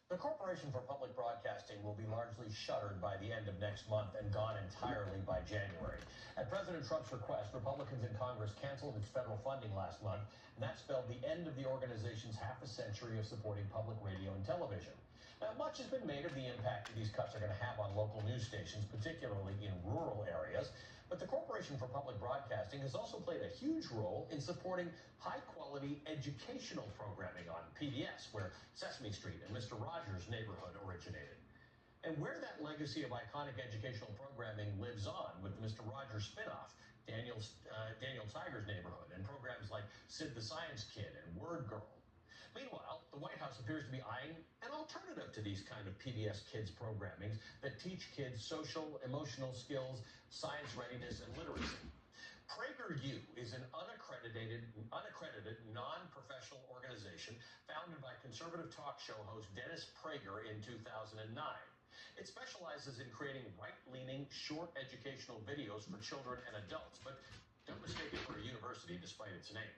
The Corporation for Public Broadcasting will be largely shuttered by the end of next month and gone entirely by January. At President Trump's request, Republicans in Congress canceled its federal funding last month, and that spelled the end of the organization's half a century of supporting public radio and television. Now, much has been made of the impact that these cuts are going to have on local news stations, particularly in rural areas. But the Corporation for Public Broadcasting has also played a huge role in supporting high-quality educational programming on PBS, where Sesame Street and Mr. Rogers' Neighborhood originated. And where that legacy of iconic educational programming lives on with the Mr. Rogers spinoff, Daniel Tiger's Neighborhood, and programs like Sid the Science Kid and Word Girl. Meanwhile, the White House appears to be eyeing an alternative to these kind of PBS Kids programmings that teach kids social, emotional skills, science readiness, and literacy. PragerU is an unaccredited, non-professional organization founded by conservative talk show host Dennis Prager in 2009. It specializes in creating right-leaning, short educational videos for children and adults, but don't mistake it for a university despite its name.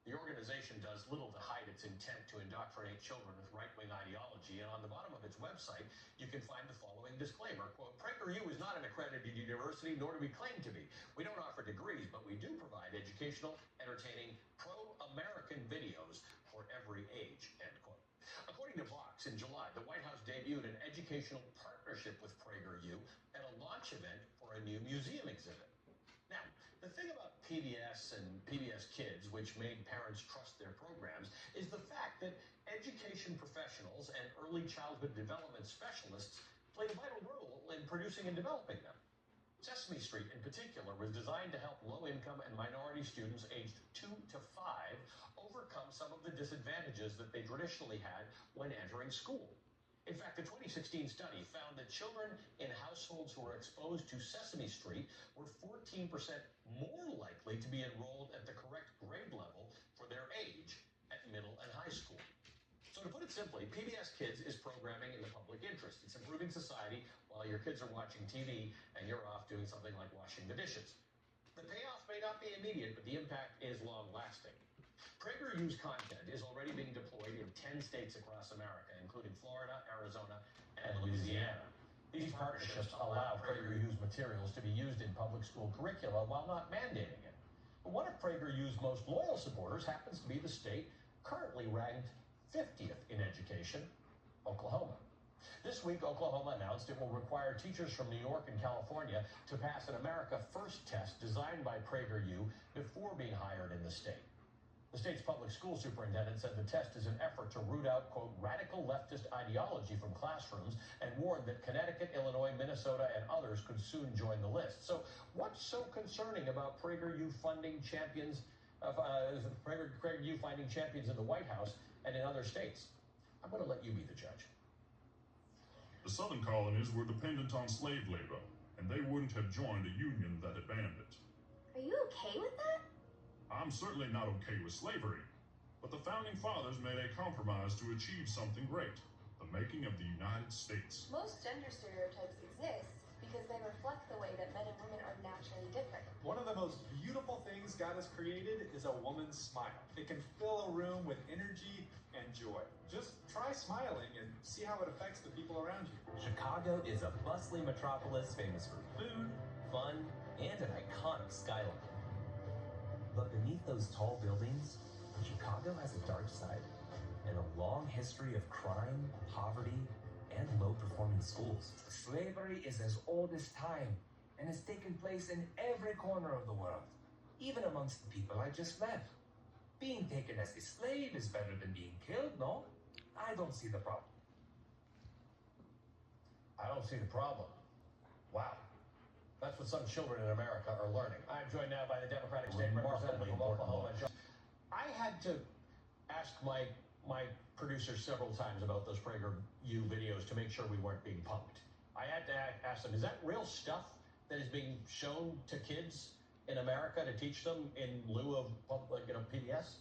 The organization does little to hide its intent to indoctrinate children with right-wing ideology, and on the bottom of its website, you can find the following disclaimer, quote, PragerU is not an accredited university, nor do we claim to be. We don't offer degrees, but we do provide educational, entertaining, pro-American videos for every age, end quote. According to Vox, in July, the White House debuted an educational partnership with PragerU at a launch event for a new museum exhibit. Now, the thing about PBS and PBS Kids, which made parents trust their programs, is the fact that education professionals and early childhood development specialists played a vital role in producing and developing them. Sesame Street, in particular, was designed to help low-income and minority students aged 2 to 5 overcome some of the disadvantages that they traditionally had when entering school. In fact, the 2016 study found that children in households who were exposed to Sesame Street were 14% more likely to be enrolled at the correct grade level for their age at middle and high school. So to put it simply, PBS Kids is programming in the public interest. It's improving society while your kids are watching TV and you're off doing something like washing the dishes. The payoff may not be immediate, but the impact is long-lasting. PragerU's content is already being deployed in 10 states across America, including Florida, Arizona, and Louisiana. These partnerships allow PragerU's materials to be used in public school curricula while not mandating it. But one of PragerU's most loyal supporters happens to be the state currently ranked 50th in education, Oklahoma. This week, Oklahoma announced it will require teachers from New York and California to pass an America First test designed by PragerU before being hired in the state. The state's public school superintendent said the test is an effort to root out, quote, radical leftist ideology from classrooms and warned that Connecticut, Illinois, Minnesota, and others could soon join the list. So what's so concerning about PragerU funding champions PragerU finding champions in the White House and in other states? I'm going to let you be the judge. The southern colonies were dependent on slave labor, and they wouldn't have joined a union that had banned it. Are you okay with that? I'm certainly not okay with slavery, but the founding fathers made a compromise to achieve something great, the making of the United States. Most gender stereotypes exist because they reflect the way that men and women are naturally different. One of the most beautiful things God has created is a woman's smile. It can fill a room with energy and joy. Just try smiling and see how it affects the people around you. Chicago is a bustling metropolis famous for food, fun, and an iconic skyline. But beneath those tall buildings, Chicago has a dark side and a long history of crime, poverty, and low-performing schools. Slavery is as old as time and has taken place in every corner of the world, even amongst the people I just met. Being taken as a slave is better than being killed, no? I don't see the problem. I don't see the problem. Wow. That's what some children in America are learning. I'm joined now by the Democratic State Representative from Oklahoma. I had to ask my producers several times about those PragerU videos to make sure we weren't being punked. I had to ask them, is that real stuff that is being shown to kids in America to teach them in lieu of PBS?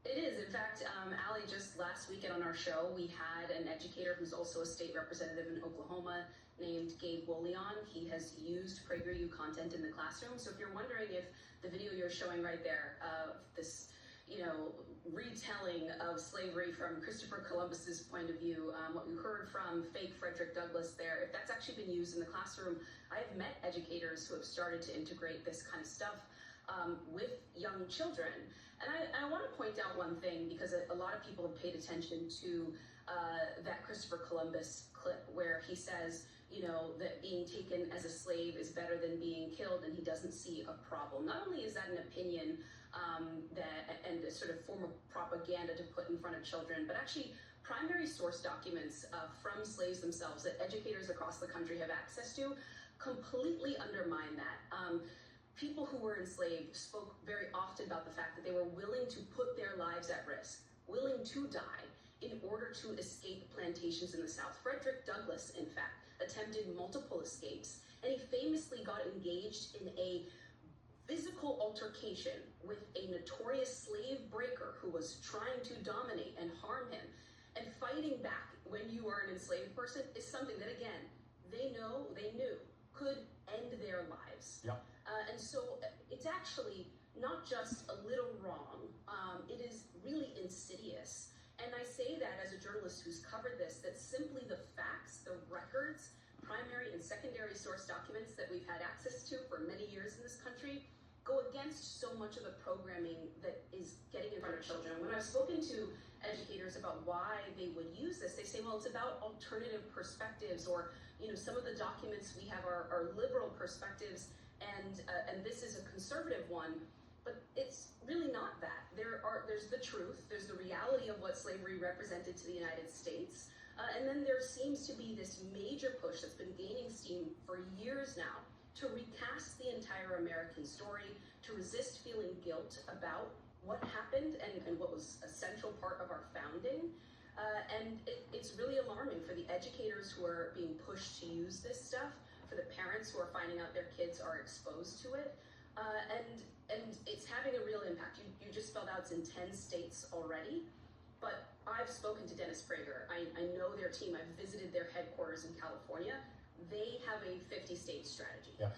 It is. In fact, Ali, just last weekend on our show, we had an educator who's also a state representative in Oklahoma named Gabe Wolian. He has used PragerU content in the classroom. So if you're wondering if the video you're showing right there of this retelling of slavery from Christopher Columbus's point of view, what you heard from fake Frederick Douglass there, if that's actually been used in the classroom, I have met educators who have started to integrate this kind of stuff with young children. And I want to point out one thing, because a lot of people have paid attention to that Christopher Columbus clip where he says, that being taken as a slave is better than being killed, and he doesn't see a problem. Not only is that an opinion and a sort of form of propaganda to put in front of children, but actually primary source documents from slaves themselves that educators across the country have access to completely undermine that. People who were enslaved spoke very often about the fact that they were willing to put their lives at risk, willing to die in order to escape plantations in the South. Frederick Douglass, in fact, attempted multiple escapes, and he famously got engaged in a physical altercation with a notorious slave breaker who was trying to dominate and harm him. And fighting back when you are an enslaved person is something that, again, they knew could end their lives. Yep. And so it's actually not just a little wrong, it is really insidious. And I say that as a journalist who's covered this, that simply the facts, the records, primary and secondary source documents that we've had access to for many years in this country go against so much of the programming that is getting in front of children. When I've spoken to educators about why they would use this, they say, well, it's about alternative perspectives, or some of the documents we have are liberal perspectives, and this is a conservative one. But it's really not that. There's the truth, there's the reality of what slavery represented to the United States, and then there seems to be this major push that's been gaining steam for years now to recast the entire American story, to resist feeling guilt about what happened and what was a central part of our founding. And it's really alarming for the educators who are being pushed to use this stuff, for the parents who are finding out their kids are exposed to it. And it's having a real impact. You just spelled out it's in 10 states already, but I've spoken to Dennis Prager. I know their team. I've visited their headquarters in California. They have a 50-state strategy. Yeah.